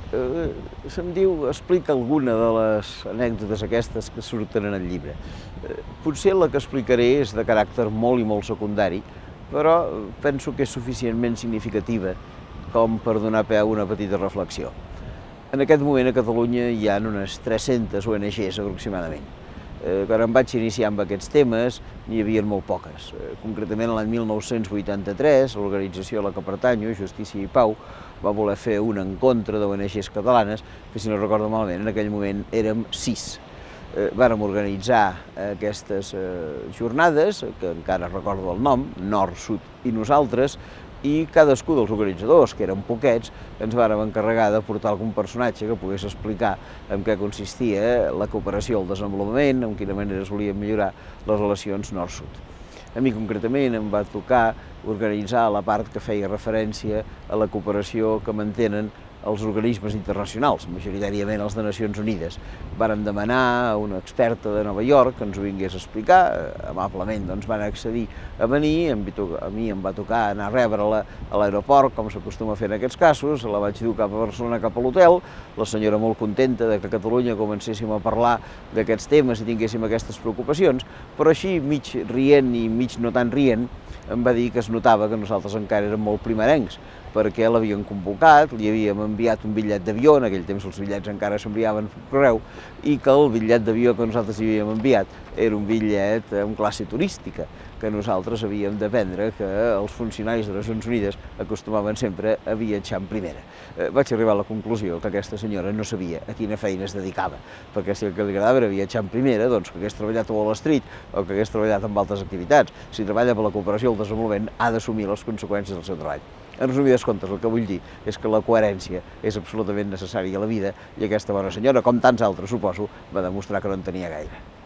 Se'm diu, explica alguna de les anècdotes aquestes que surten en el llibre. Potser la que explicaré és de caràcter molt i molt secundari, però penso que és suficientment significativa com per donar peu a una petita reflexió. En aquest moment a Catalunya hi ha unes 300 ONGs aproximadament. Quan em vaig iniciar amb aquests temes n'hi havia molt poques. Concretament l'any 1983, l'organització a la que pertanyo, Justícia i Pau, va voler fer un encontre d'ONGs catalanes, que si no recordo malament en aquell moment érem 6. Vàrem organitzar aquestes jornades, que encara recordo el nom, Nord, Sud i Nosaltres, i cadascú dels organitzadors, que eren poquets, ens vàrem encarregar de portar algun personatge que pogués explicar en què consistia la cooperació al desenvolupament, en quina manera es volien millorar les relacions nord-sud. A mi concretament em va tocar organitzar la part que feia referència a la cooperació que mantenen els organismes internacionals, majoritàriament els de Nacions Unides. Vàrem demanar a una experta de Nova York que ens ho vingués a explicar, amablement van accedir a venir, a mi em va tocar anar a rebre-la a l'aeroport, com s'acostuma a fer en aquests casos, la vaig dur cap a Barcelona, cap a l'hotel, la senyora molt contenta de que a Catalunya comencéssim a parlar d'aquests temes i tinguéssim aquestes preocupacions, però així, mig rient i mig no tan rient, em va dir que es notava que nosaltres encara érem molt primerencs, perquè l'havien convocat, li havíem enviat un bitllet d'avió, en aquell temps els bitllets encara s'enviaven per correu, i que el bitllet d'avió que nosaltres li havíem enviat era un bitllet amb classe turística, que nosaltres havíem d'aprendre que els funcionaris de les Nacions Unides acostumaven sempre a viatjar en primera. Vaig arribar a la conclusió que aquesta senyora no sabia a quina feina es dedicava, perquè si el que li agradava era viatjar en primera, doncs que hagués treballat a Wall Street o que hagués treballat en altres activitats. Si treballa per la cooperació i el desenvolupament, ha d'assumir les conseqüències del seu treball. En resumides comptes, el que vull dir és que la coherència és absolutament necessària a la vida i aquesta bona senyora, com tants altres, suposo, va demostrar que no en tenia gaire.